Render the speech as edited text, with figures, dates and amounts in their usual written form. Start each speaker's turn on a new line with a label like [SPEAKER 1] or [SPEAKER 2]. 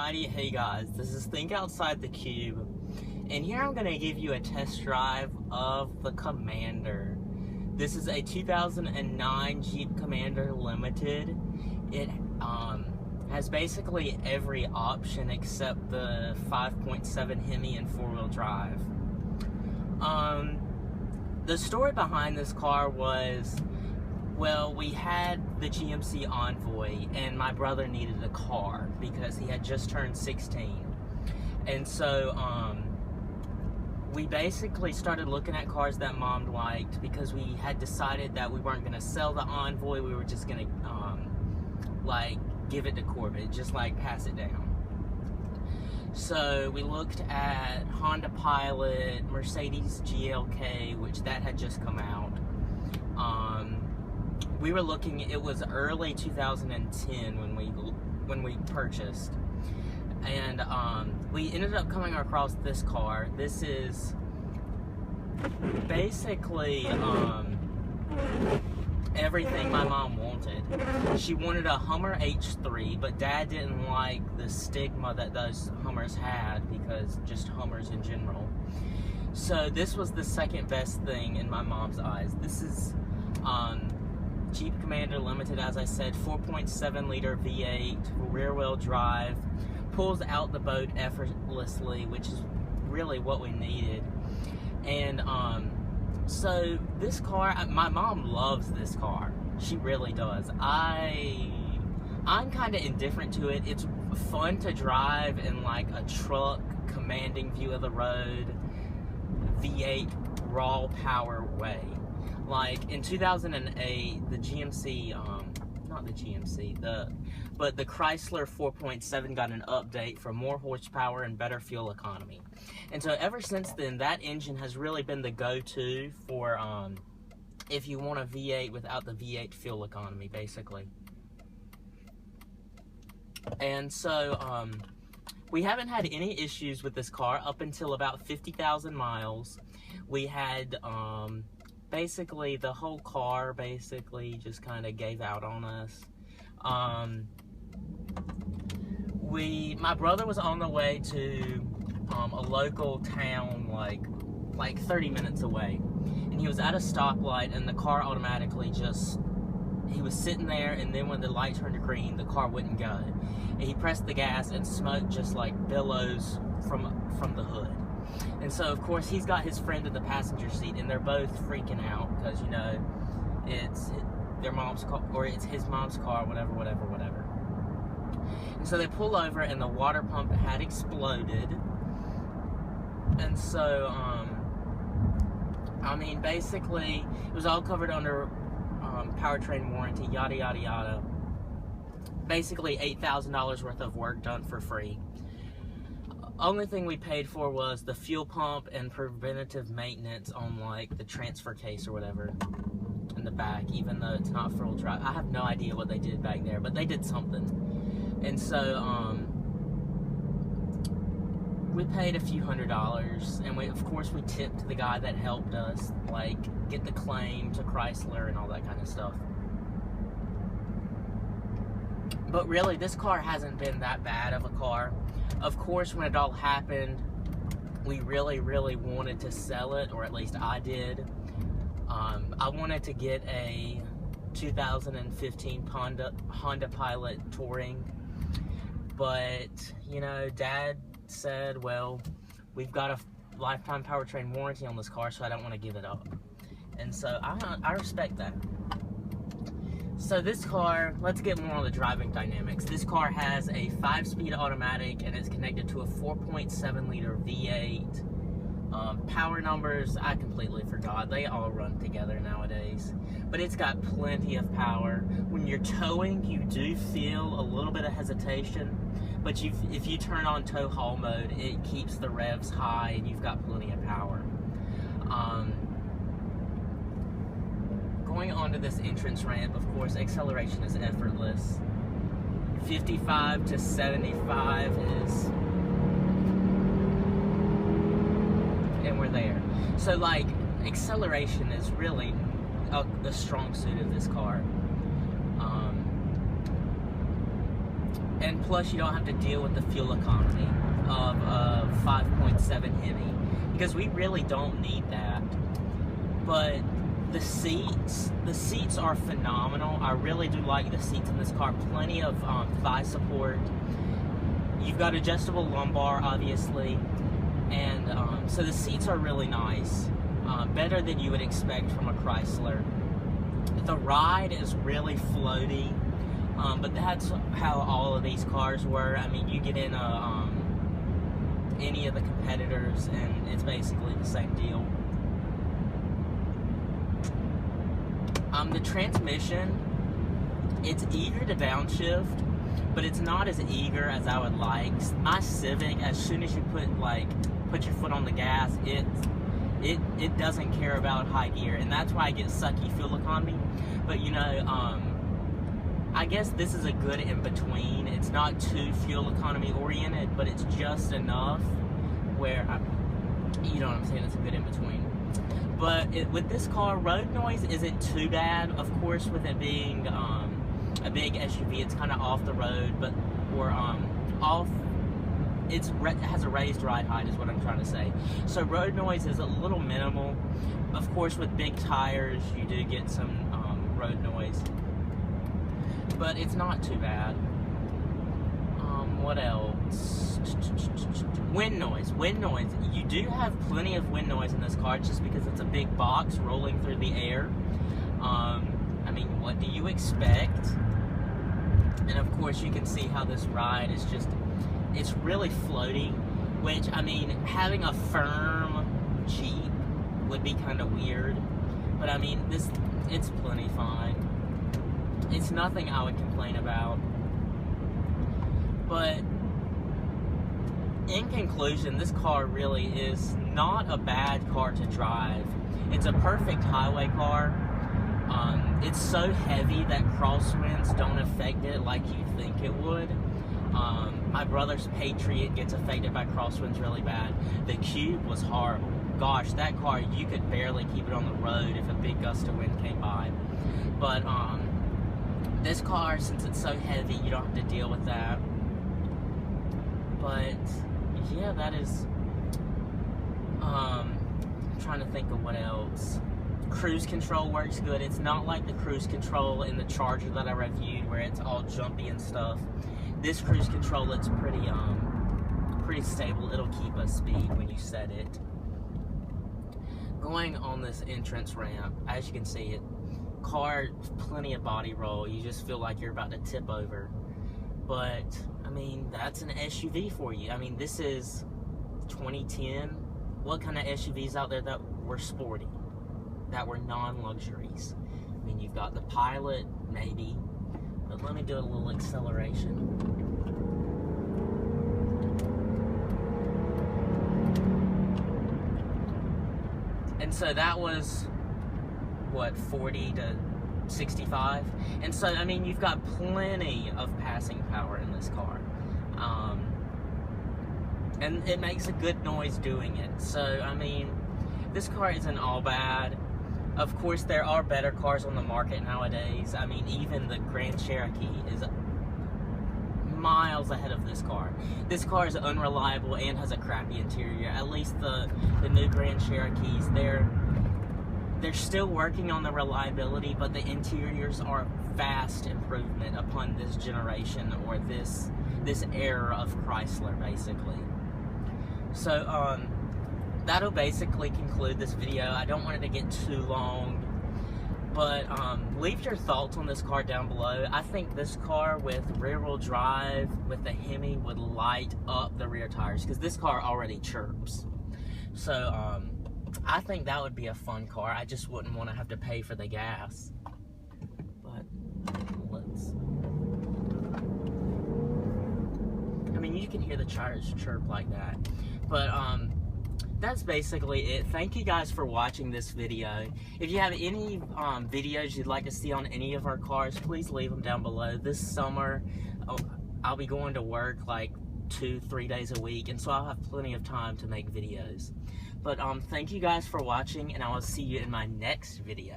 [SPEAKER 1] Alrighty, hey guys, this is Think Outside the Cube, and here I'm going to give you a test drive of the Commander. This is a 2009 Jeep Commander Limited. It has basically every option except the 5.7 Hemi and four-wheel drive. The story behind this car was, well, we had the GMC Envoy, and my brother needed a car because he had just turned 16. And so, we basically started looking at cars that Mom liked because we had decided that we weren't going to sell the Envoy. We were just going to, give it to Corbett, just, pass it down. So, we looked at Honda Pilot, Mercedes GLK, which that had just come out. We were looking, it was early 2010 when we purchased, and we ended up coming across this car. This is basically everything my mom wanted. She wanted a Hummer H3, but Dad didn't like the stigma that those Hummers had, because just Hummers in general. So this was the second best thing in my mom's eyes. This is Jeep Commander Limited, as I said, 4.7 liter V8, rear wheel drive, pulls out the boat effortlessly, which is really what we needed. And so this car, my mom loves this car. She really does. I'm kind of indifferent to it. It's fun to drive in like a truck, commanding view of the road, V8 raw power way. Like in 2008, the GMC, not the GMC, but the Chrysler 4.7 got an update for more horsepower and better fuel economy. And so ever since then, that engine has really been the go-to for if you want a V8 without the V8 fuel economy, basically. And so we haven't had any issues with this car up until about 50,000 miles. We had basically the whole car basically just kind of gave out on us. My brother was on the way to a local town like 30 minutes away, and he was at a stoplight, and the car automatically he was sitting there, and then when the light turned green, the car wouldn't go, and he pressed the gas, and smoke just billows from the hood. And so, of course, he's got his friend in the passenger seat, and they're both freaking out because, you know, it's their mom's car, or it's his mom's car, whatever. And so they pull over, and the water pump had exploded. And so, I mean, basically, it was all covered under powertrain warranty, yada, yada, yada. Basically, $8,000 worth of work done for free. Only thing we paid for was the fuel pump and preventative maintenance on the transfer case or whatever in the back, even though it's not full drive. I have no idea what they did back there, but they did something. And so we paid a few $100s, and of course we tipped the guy that helped us get the claim to Chrysler and all that kind of stuff. But really, this car hasn't been that bad of a car. Of course, when it all happened, we really, really wanted to sell it, or at least I did. I wanted to get a 2015 Honda Pilot Touring, but, you know, Dad said, well, we've got a lifetime powertrain warranty on this car, so I don't want to give it up. And so I respect that. So this car, let's get more on the driving dynamics. This car has a 5-speed automatic, and it's connected to a 4.7 liter V8. Power numbers, I completely forgot. They all run together nowadays. But it's got plenty of power. When you're towing, you do feel a little bit of hesitation. But if you turn on tow haul mode, it keeps the revs high, and you've got plenty of power. Going onto this entrance ramp, of course, acceleration is effortless. 55 to 75 is, and we're there. So, acceleration is really the strong suit of this car. And plus, you don't have to deal with the fuel economy of a 5.7 Hemi, because we really don't need that. But the seats are phenomenal. I really do like the seats in this car. Plenty of thigh support. You've got adjustable lumbar, obviously, and so the seats are really nice. Better than you would expect from a Chrysler. The ride is really floaty, but that's how all of these cars were. I mean, you get in any of the competitors, and it's basically the same deal. The transmission, it's eager to downshift, but it's not as eager as I would like. My Civic, as soon as you put your foot on the gas, it doesn't care about high gear, and that's why I get sucky fuel economy. But you know, I guess this is a good in between. It's not too fuel economy oriented, but it's just enough where you know what I'm saying. It's a good in between. But with this car, road noise isn't too bad. Of course, with it being a big SUV, it's kind of off the road, but off. It has a raised ride height, is what I'm trying to say. So road noise is a little minimal. Of course, with big tires, you do get some road noise, but it's not too bad. What else? Wind noise. Wind noise. You do have plenty of wind noise in this car, just because it's a big box rolling through the air. I mean, what do you expect? And of course, you can see how this ride is just, it's really floaty, which, I mean, having a firm Jeep would be kind of weird. But I mean, it's plenty fine. It's nothing I would complain about. But in conclusion, this car really is not a bad car to drive. It's a perfect highway car. It's so heavy that crosswinds don't affect it like you think it would. My brother's Patriot gets affected by crosswinds really bad. The Cube was horrible. Gosh, that car, you could barely keep it on the road if a big gust of wind came by. But this car, since it's so heavy, you don't have to deal with that. But yeah, that is, I'm trying to think of what else. Cruise control works good. It's not like the cruise control in the Charger that I reviewed, where it's all jumpy and stuff. This cruise control, it's pretty stable. It'll keep a speed when you set it. Going on this entrance ramp, as you can see, it car, plenty of body roll. You just feel like you're about to tip over. But I mean, that's an SUV for you. I mean, this is 2010. What kind of SUVs out there that were sporty, that were non-luxuries? I mean, you've got the Pilot, maybe. But let me do a little acceleration. And so that was, what, 40 to 65? And so, I mean, you've got plenty of passing power in this car. And it makes a good noise doing it. So, I mean, this car isn't all bad. Of course, there are better cars on the market nowadays. I mean, even the Grand Cherokee is miles ahead of this car. This car is unreliable and has a crappy interior. At least the new Grand Cherokees, they're still working on the reliability, but the interiors are a vast improvement upon this generation, or this era of Chrysler, basically. So, that'll basically conclude this video. I don't want it to get too long, but leave your thoughts on this car down below. I think this car with rear-wheel drive with the Hemi would light up the rear tires, because this car already chirps. So I think that would be a fun car. I just wouldn't want to have to pay for the gas. But I mean, you can hear the tires chirp like that. But that's basically it. Thank you guys for watching this video. If you have any videos you'd like to see on any of our cars, please leave them down below. This summer, I'll be going to work like 2-3 days a week, and so I'll have plenty of time to make videos. But thank you guys for watching, and I will see you in my next video.